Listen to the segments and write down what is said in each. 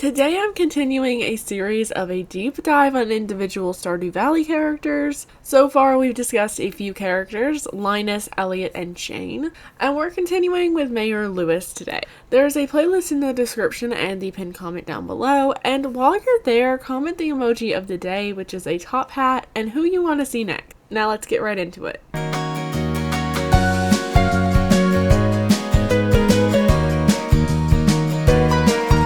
Today I'm continuing a series of a deep dive on individual Stardew Valley characters. So far we've discussed a few characters, Linus, Elliot, and Shane, and we're continuing with Mayor Lewis today. There's a playlist in the description and the pinned comment down below, and while you're there, comment the emoji of the day, which is a top hat, and who you want to see next. Now let's get right into it.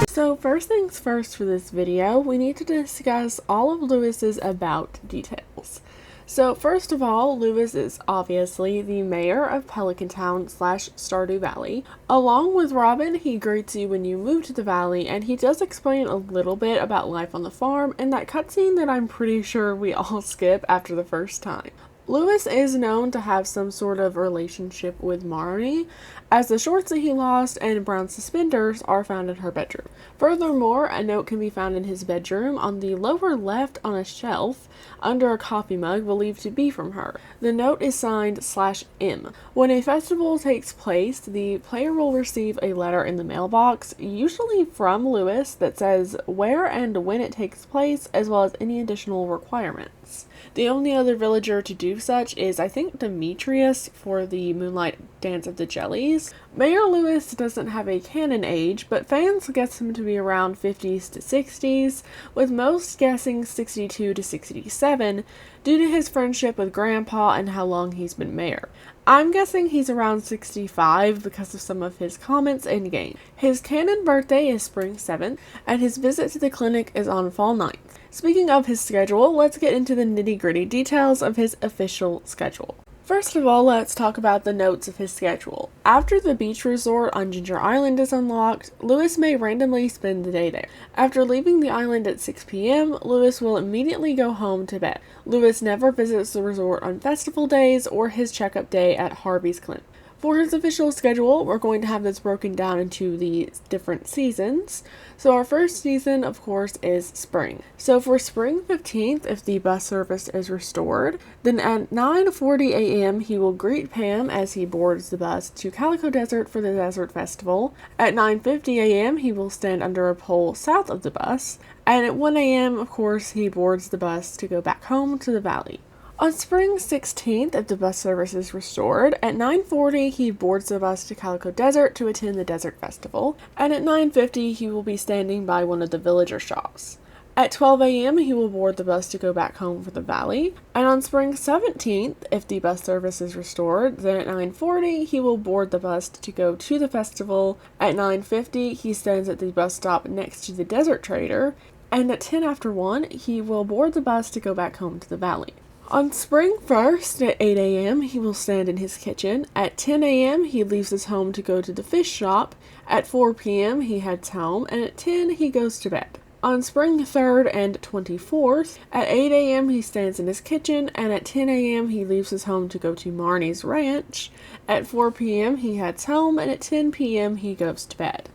So first things first for this video, we need to discuss all of Lewis's about details. So first of all, Lewis is obviously the mayor of Pelican Town / Stardew Valley. Along with Robin, he greets you when you move to the valley, and he does explain a little bit about life on the farm in that cutscene that I'm pretty sure we all skip after the first time. Lewis is known to have some sort of relationship with Marnie, as the shorts that he lost and brown suspenders are found in her bedroom. Furthermore, a note can be found in his bedroom on the lower left on a shelf under a coffee mug believed to be from her. The note is signed /M. When a festival takes place, the player will receive a letter in the mailbox, usually from Lewis, that says where and when it takes place, as well as any additional requirements. The only other villager to do such is, I think, Demetrius for the Moonlight Dance of the Jellies. Mayor Lewis doesn't have a canon age, but fans guess him to be around 50s to 60s, with most guessing 62 to 67, due to his friendship with Grandpa and how long he's been mayor. I'm guessing he's around 65 because of some of his comments in-game. His canon birthday is spring 7th, and his visit to the clinic is on fall 9th. Speaking of his schedule, let's get into the nitty-gritty details of his official schedule. First of all, let's talk about the notes of his schedule. After the beach resort on Ginger Island is unlocked, Lewis may randomly spend the day there. After leaving the island at 6 p.m., Lewis will immediately go home to bed. Lewis never visits the resort on festival days or his checkup day at Harvey's Clinic. For his official schedule, we're going to have this broken down into the different seasons. So our first season, of course, is spring. So for spring 15th, if the bus service is restored, then at 9:40 a.m. he will greet Pam as he boards the bus to Calico Desert for the Desert Festival. At 9:50 a.m. he will stand under a pole south of the bus. And at 1 a.m., of course, he boards the bus to go back home to the valley. On spring 16th, if the bus service is restored, at 9:40 he boards the bus to Calico Desert to attend the Desert Festival, and at 9:50 he will be standing by one of the villager shops. At 12 a.m. he will board the bus to go back home for the valley, and on spring 17th, if the bus service is restored, then at 9:40 he will board the bus to go to the festival. At 9:50 he stands at the bus stop next to the Desert Trader, and at 10 after 1 he will board the bus to go back home to the valley. On spring 1st, at 8 a.m., he will stand in his kitchen. At 10 a.m., he leaves his home to go to the fish shop. At 4 p.m., he heads home, and at 10, he goes to bed. On spring 3rd and 24th, at 8 a.m., he stands in his kitchen, and at 10 a.m., he leaves his home to go to Marnie's ranch. At 4 p.m., he heads home, and at 10 p.m., he goes to bed.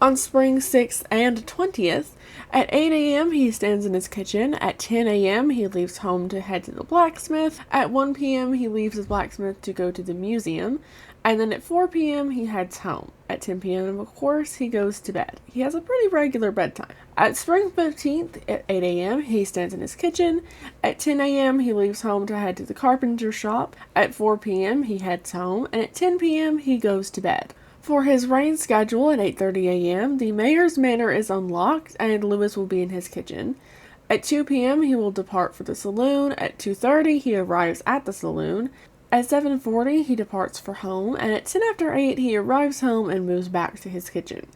On spring 6th and 20th, at 8 a.m. he stands in his kitchen. At 10 a.m. he leaves home to head to the blacksmith. At 1 p.m. he leaves his blacksmith to go to the museum. And then at 4 p.m. he heads home. At 10 p.m. of course he goes to bed. He has a pretty regular bedtime. At spring 15th at 8 a.m. he stands in his kitchen. At 10 a.m. he leaves home to head to the carpenter shop. At 4 p.m. he heads home. And at 10 p.m. he goes to bed. For his rain schedule at 8:30 a.m., the mayor's manor is unlocked and Lewis will be in his kitchen. At 2 p.m. he will depart for the saloon. At 2:30 he arrives at the saloon. At 7:40 he departs for home, and at 10 after 8 he arrives home and moves back to his kitchen.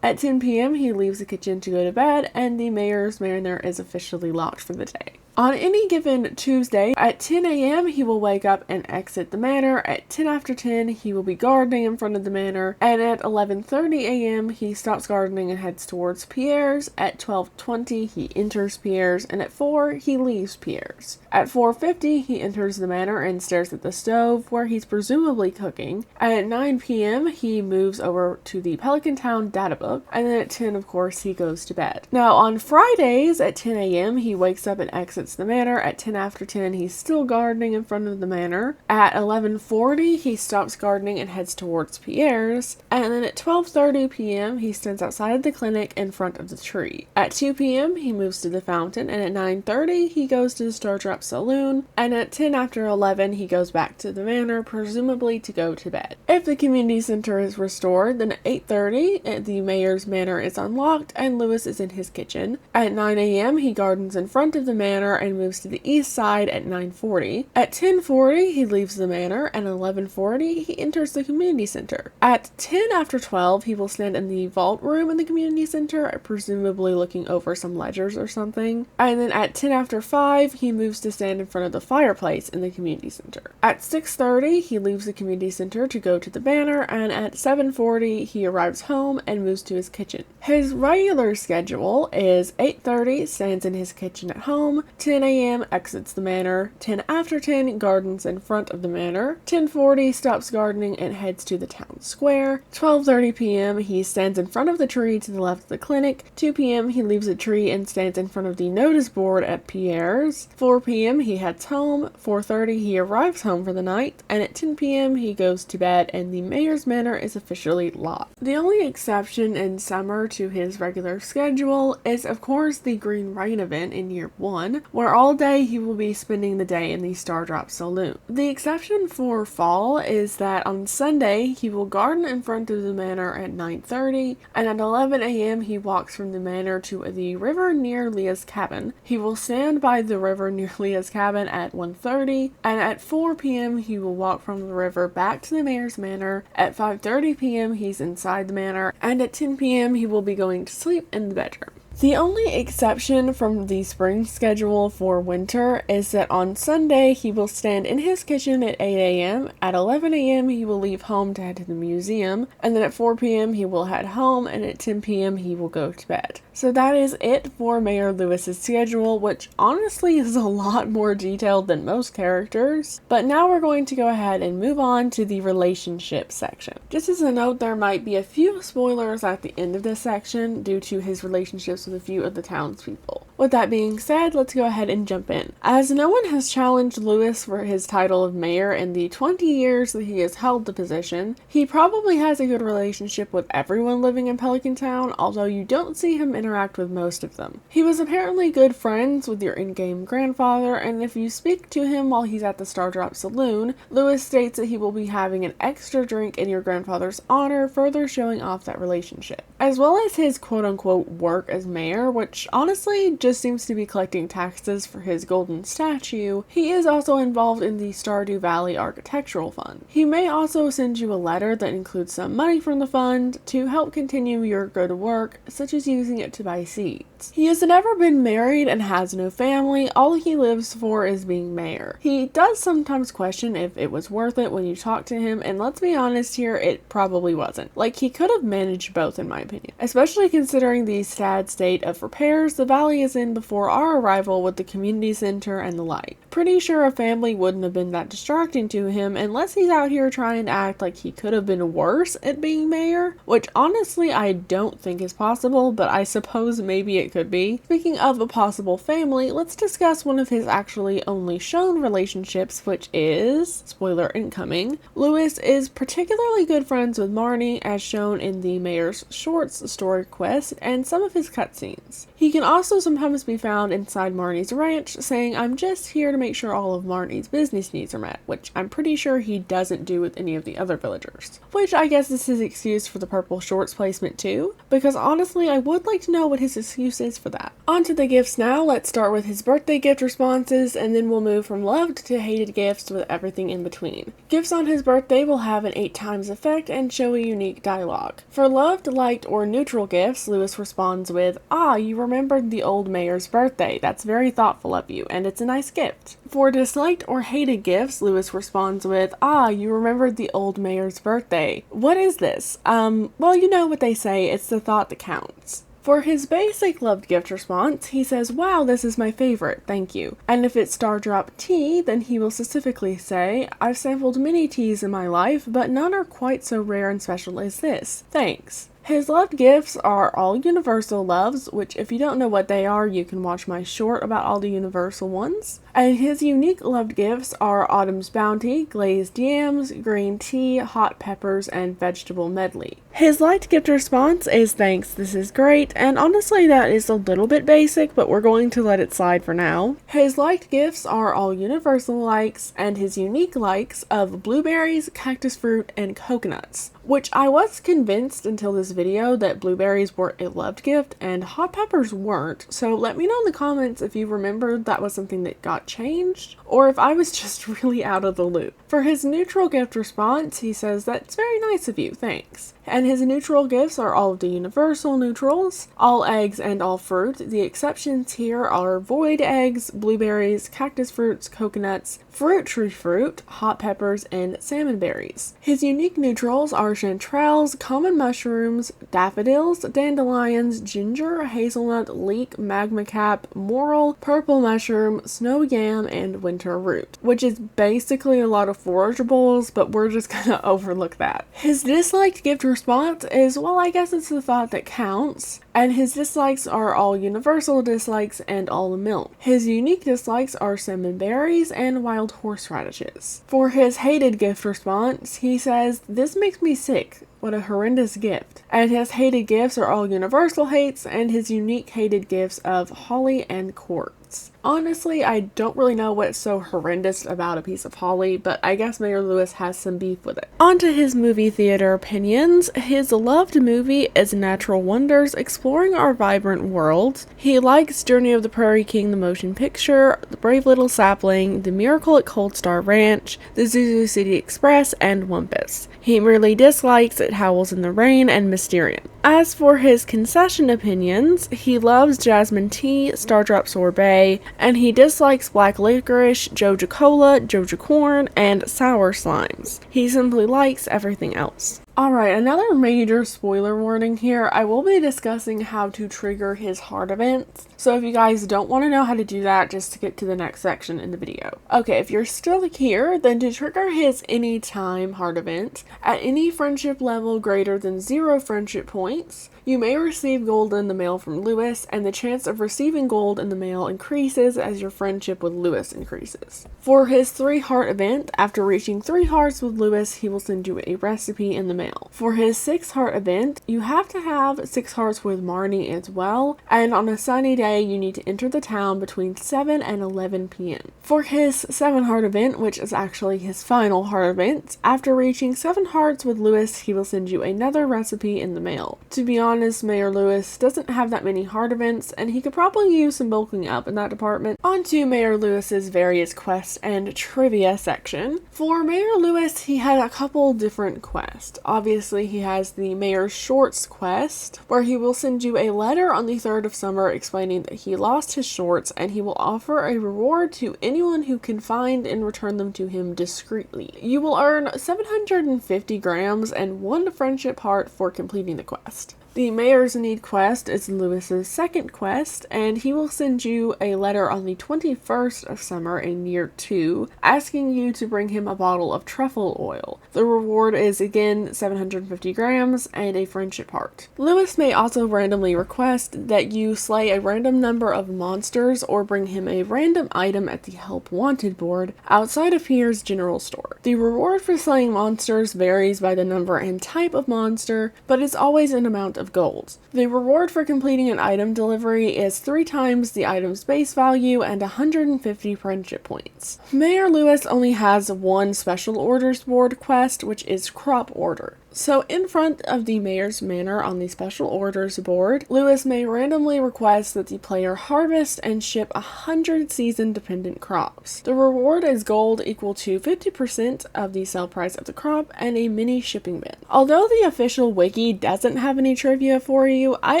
At 10 p.m. he leaves the kitchen to go to bed, and the mayor's manor is officially locked for the day. On any given Tuesday, at 10 a.m. he will wake up and exit the manor. At 10 after 10 he will be gardening in front of the manor, and at 11:30 a.m. he stops gardening and heads towards Pierre's. At 12:20 he enters Pierre's, and at 4 he leaves Pierre's. At 4:50 he enters the manor and stares at the stove where he's presumably cooking. At 9 p.m. he moves over to the Pelican Town data book, and then at 10 of course he goes to bed. Now on Fridays at 10 a.m. he wakes up and exits exits the manor. At 10 after 10, he's still gardening in front of the manor. At 11:40, he stops gardening and heads towards Pierre's. And then at 12:30 p.m., he stands outside the clinic in front of the tree. At 2 p.m., he moves to the fountain, and at 9:30, he goes to the Stardew saloon. And at 10 after 11, he goes back to the manor, presumably to go to bed. If the community center is restored, then at 8:30, the mayor's manor is unlocked, and Lewis is in his kitchen. At 9 a.m., he gardens in front of the manor and moves to the east side at 9:40. At 10:40, he leaves the manor, and at 11:40, he enters the community center. At 10 after 12, he will stand in the vault room in the community center, presumably looking over some ledgers or something. And then at 10 after 5, he moves to stand in front of the fireplace in the community center. At 6:30, he leaves the community center to go to the manor, and at 7:40, he arrives home and moves to his kitchen. His regular schedule is 8:30, stands in his kitchen at home, 10 a.m. exits the manor, 10 after 10 gardens in front of the manor, 10:40 stops gardening and heads to the town square, 12:30 p.m. he stands in front of the tree to the left of the clinic, 2 p.m. he leaves the tree and stands in front of the notice board at Pierre's, 4 p.m. he heads home, 4:30 he arrives home for the night, and at 10 p.m. he goes to bed and the mayor's manor is officially locked. The only exception in summer to his regular schedule is of course the Green Rain event in year 1, where all day he will be spending the day in the Stardew saloon. The exception for fall is that on Sunday he will garden in front of the manor at 9:30, and at 11 a.m. he walks from the manor to the river near Leah's cabin. He will stand by the river near Leah's cabin at 1:30, and at 4 p.m. he will walk from the river back to the mayor's manor. At 5:30 p.m. he's inside the manor, and at 10 p.m. he will be going to sleep in the bedroom. The only exception from the spring schedule for winter is that on Sunday he will stand in his kitchen at 8 a.m., at 11 a.m. he will leave home to head to the museum, and then at 4 p.m. he will head home, and at 10 p.m. he will go to bed. So that is it for Mayor Lewis's schedule, which honestly is a lot more detailed than most characters. But now we're going to go ahead and move on to the relationship section. Just as a note, there might be a few spoilers at the end of this section due to his relationships with a few of the townspeople. With that being said, let's go ahead and jump in. As no one has challenged Lewis for his title of mayor in the 20 years that he has held the position, he probably has a good relationship with everyone living in Pelican Town, although you don't see him interact with most of them. He was apparently good friends with your in-game grandfather, and if you speak to him while he's at the Stardew saloon, Lewis states that he will be having an extra drink in your grandfather's honor, further showing off that relationship. As well as his quote-unquote work as mayor, which honestly just seems to be collecting taxes for his golden statue, he is also involved in the Stardew Valley Architectural Fund. He may also send you a letter that includes some money from the fund to help continue your good work, such as using it to buy seeds. He has never been married and has no family. All he lives for is being mayor. He does sometimes question if it was worth it when you talk to him, and let's be honest here, it probably wasn't. Like, he could have managed both in my opinion, especially considering the sad state of repairs the valley is in before our arrival with the community center and the light. Pretty sure a family wouldn't have been that distracting to him unless he's out here trying to act like he could have been worse at being mayor, which honestly I don't think is possible, but I suppose maybe it could be. Speaking of a possible family, let's discuss one of his actually only shown relationships, which is, spoiler incoming, Lewis is particularly good friends with Marnie, as shown in the mayor's shorts story quest and some of his cutscenes. He can also sometimes be found inside Marnie's ranch, saying, "I'm just here to make sure all of Marnie's business needs are met," which I'm pretty sure he doesn't do with any of the other villagers. Which I guess is his excuse for the purple shorts placement too, because honestly I would like to know what his excuse is for that. On to the gifts now. Let's start with his birthday gift responses, and then we'll move from loved to hated gifts with everything in between. Gifts on his birthday will have an 8 times effect and show a unique dialogue. For loved, liked, or neutral gifts, Lewis responds with, "Ah, you remembered the old mayor's birthday. That's very thoughtful of you, and it's a nice gift." For disliked or hated gifts, Lewis responds with, "Ah, you remembered the old mayor's birthday. What is this? Well, you know what they say, it's the thought that counts." For his basic loved gift response, he says, "Wow, this is my favorite, thank you." And if it's Stardrop tea, then he will specifically say, "I've sampled many teas in my life, but none are quite so rare and special as this. Thanks." His loved gifts are all universal loves, which if you don't know what they are, you can watch my short about all the universal ones. And his unique loved gifts are Autumn's Bounty, glazed yams, green tea, hot peppers, and vegetable medley. His liked gift response is thanks, this is great, and honestly that is a little bit basic, but we're going to let it slide for now. His liked gifts are all universal likes, and his unique likes of blueberries, cactus fruit, and coconuts. Which I was convinced until this video that blueberries were a loved gift and hot peppers weren't, so let me know in the comments if you remembered that was something that got changed, or if I was just really out of the loop. For his neutral gift response, he says, "That's very nice of you, thanks." And his neutral gifts are all of the universal neutrals, all eggs and all fruit. The exceptions here are void eggs, blueberries, cactus fruits, coconuts, fruit tree fruit, hot peppers, and salmon berries. His unique neutrals are chanterelles, common mushrooms, daffodils, dandelions, ginger, hazelnut, leek, magma cap, morel, purple mushroom, snow yam, and winter root, which is basically a lot of forageables, but we're just gonna overlook that. His disliked gift response is, well, I guess it's the thought that counts, and his dislikes are all universal dislikes and all milk. His unique dislikes are salmon berries and wild horseradishes. For his hated gift response, he says, "This makes me sick. What a horrendous gift." And his hated gifts are all universal hates, and his unique hated gifts of holly and quartz. Honestly, I don't really know what's so horrendous about a piece of holly, but I guess Mayor Lewis has some beef with it. On to his movie theater opinions. His loved movie is Natural Wonders, exploring our vibrant world. He likes Journey of the Prairie King, the motion picture, The Brave Little Sapling, The Miracle at Cold Star Ranch, The Zuzu City Express, and Wumpus. He merely dislikes It Howls in the Rain and Mysterium. As for his concession opinions, he loves jasmine tea, Stardrop sorbet, and he dislikes black licorice, Joja Cola, Joja Corn, and sour slimes. He simply likes everything else. Alright, another major spoiler warning here. I will be discussing how to trigger his heart events. So if you guys don't want to know how to do that, just to get to the next section in the video. Okay, if you're still here, then to trigger his anytime heart event, at any friendship level greater than 0 friendship points, you may receive gold in the mail from Lewis, and the chance of receiving gold in the mail increases as your friendship with Lewis increases. For his 3 heart event, after reaching 3 hearts with Lewis, he will send you a recipe in the mail. For his 6 heart event, you have to have 6 hearts with Marnie as well, and on a sunny day, you need to enter the town between 7 and 11 p.m. For his 7 heart event, which is actually his final heart event, after reaching 7 hearts with Lewis, he will send you another recipe in the mail. To be honest, Mayor Lewis doesn't have that many heart events, and he could probably use some bulking up in that department. On to Mayor Lewis's various quests and trivia section. For Mayor Lewis, he had a couple different quests. Obviously, he has the Mayor's Shorts quest, where he will send you a letter on the 3rd of summer explaining that he lost his shorts, and he will offer a reward to anyone who can find and return them to him discreetly. You will earn 750 grams and 1 friendship heart for completing the quest. The Mayor's Need quest is Lewis's second quest, and he will send you a letter on the 21st of summer in year 2, asking you to bring him a bottle of truffle oil. The reward is again 750 grams and a friendship heart. Lewis may also randomly request that you slay a random number of monsters or bring him a random item at the Help Wanted board outside of Pierre's general store. The reward for slaying monsters varies by the number and type of monster, but is always an amount of gold. The reward for completing an item delivery is 3 times the item's base value and 150 friendship points. Mayor Lewis only has 1 special orders board quest, which is crop order. So in front of the Mayor's Manor on the special orders board, Lewis may randomly request that the player harvest and ship 100 season-dependent crops. The reward is gold equal to 50% of the sale price of the crop and a mini shipping bin. Although the official wiki doesn't have any trivia for you, I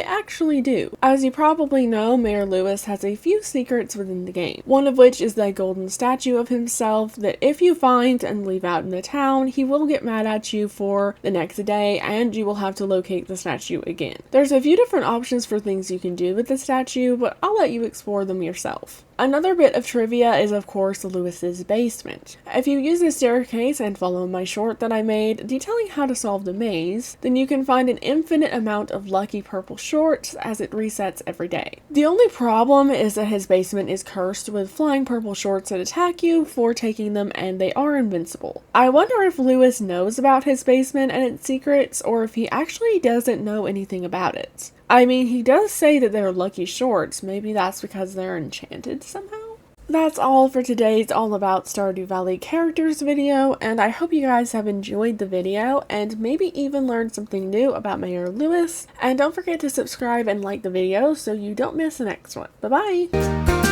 actually do. As you probably know, Mayor Lewis has a few secrets within the game, one of which is that golden statue of himself that if you find and leave out in the town, he will get mad at you for the next day, and you will have to locate the statue again. There's a few different options for things you can do with the statue, but I'll let you explore them yourself. Another bit of trivia is of course Lewis's basement. If you use the staircase and follow my short that I made detailing how to solve the maze, then you can find an infinite amount of lucky purple shorts as it resets every day. The only problem is that his basement is cursed with flying purple shorts that attack you for taking them, and they are invincible. I wonder if Lewis knows about his basement and its secrets, or if he actually doesn't know anything about it. I mean, he does say that they're lucky shorts. Maybe that's because they're enchanted somehow? That's all for today's All About Stardew Valley characters video, and I hope you guys have enjoyed the video and maybe even learned something new about Mayor Lewis. And don't forget to subscribe and like the video so you don't miss the next one. Bye-bye!